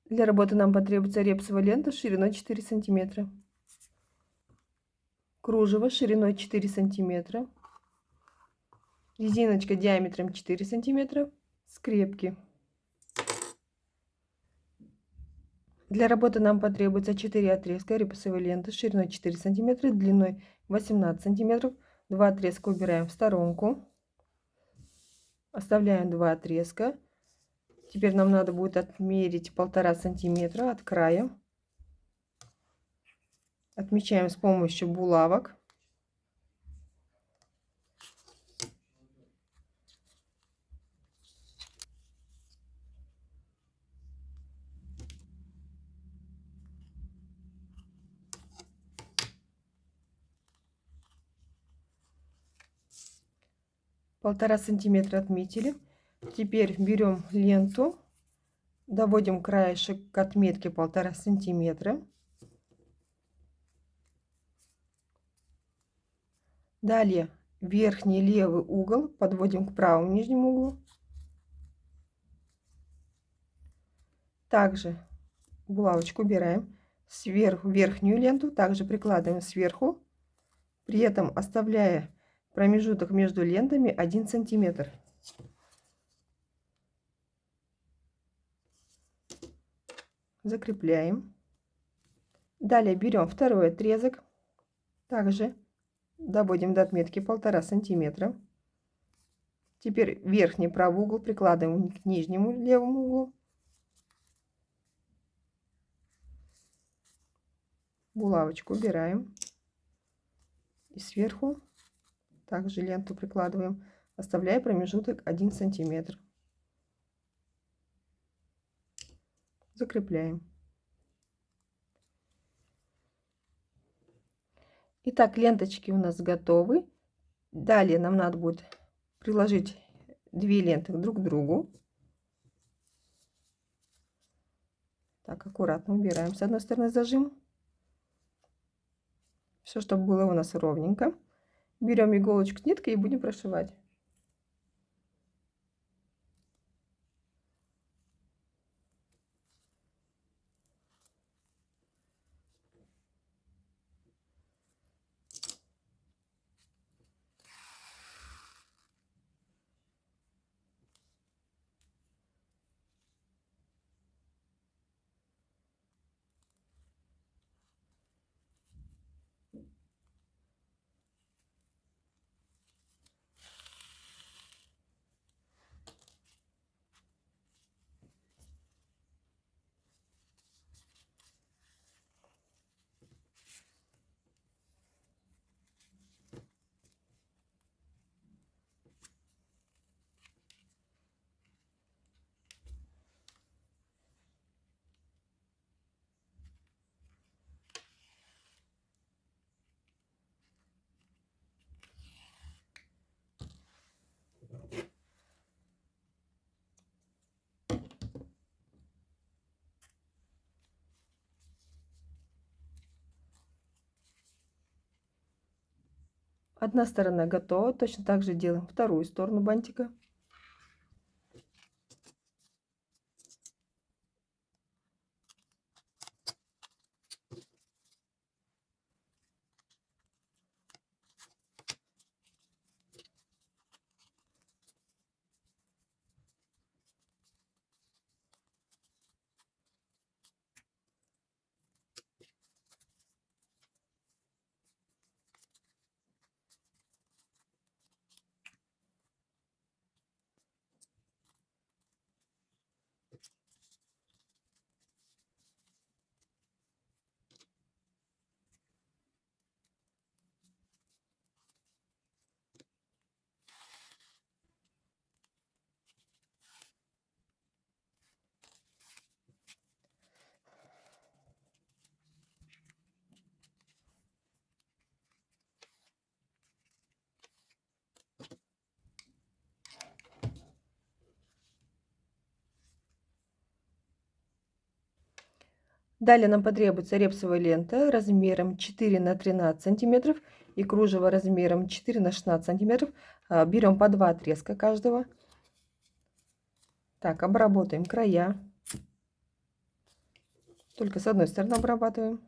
Для работы нам потребуется репсовая лента шириной 4 сантиметра, кружево шириной 4 сантиметра, резиночка диаметром 4 сантиметра, скрепки. Для работы нам потребуется 4 отрезка репсовой ленты шириной 4 сантиметра, длиной 18 сантиметров. 2 отрезка убираем в сторонку, оставляем 2 отрезка. Теперь нам надо будет отмерить 1,5 сантиметра от края. Отмечаем с помощью булавок. Полтора сантиметра отметили. Теперь берем ленту, доводим краешек к отметке 1,5 сантиметра. Далее верхний левый угол подводим к правому нижнему углу. Также булавочку убираем. Сверху верхнюю ленту также прикладываем сверху, при этом оставляя промежуток между лентами 1 сантиметр. Закрепляем. Далее берем второй отрезок, также доводим до отметки 1,5 сантиметра. Теперь верхний правый угол прикладываем к нижнему левому углу. Булавочку убираем. И сверху также ленту прикладываем, оставляя промежуток 1 сантиметр. Закрепляем. Итак, ленточки у нас готовы. Далее нам надо будет приложить 2 ленты друг к другу. Так, аккуратно убираем с одной стороны зажим. Все, чтобы было у нас ровненько. Берем иголочку с ниткой и будем прошивать. Одна сторона готова. Точно так же делаем вторую сторону бантика. Далее нам потребуется репсовая лента размером 4 на 13 сантиметров и кружево размером 4 на 16 сантиметров. Берем по 2 отрезка каждого. Так, обработаем края. Только с одной стороны обрабатываем.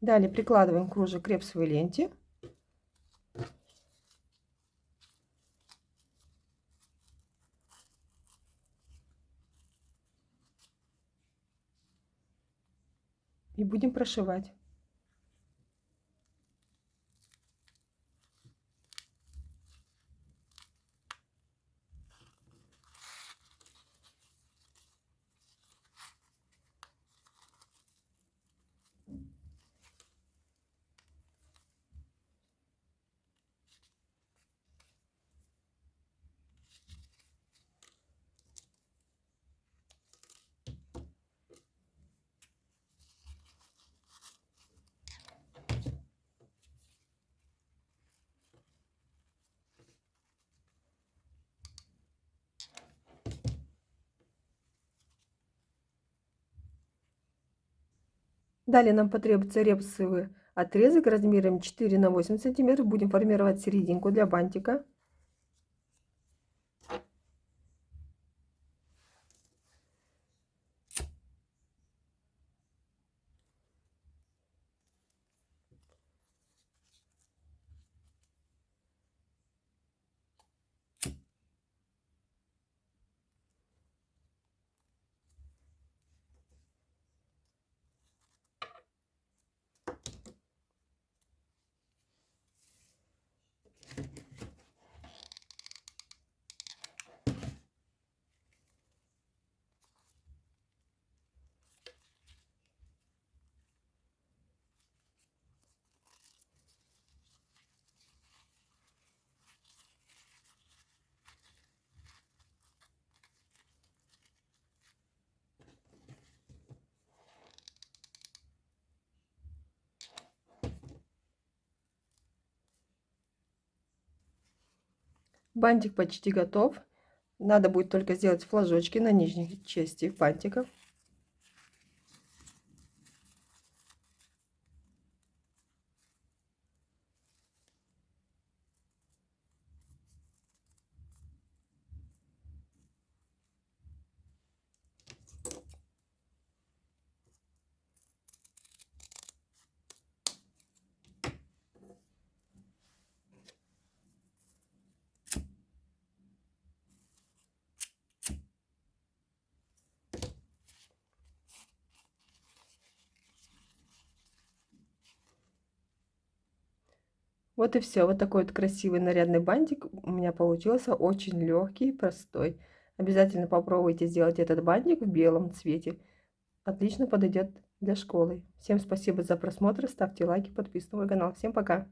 Далее прикладываем кружево к репсовой ленте. И будем прошивать. Далее нам потребуется репсовый отрезок размером 4 на 8 сантиметров. Будем формировать серединку для бантика. Бантик почти готов. Надо будет только сделать флажочки на нижней части бантика. Вот и все. Вот такой вот красивый нарядный бантик у меня получился. Очень легкий, простой. Обязательно попробуйте сделать этот бантик в белом цвете. Отлично подойдет для школы. Всем спасибо за просмотр. Ставьте лайки, подписывайтесь на мой канал. Всем пока!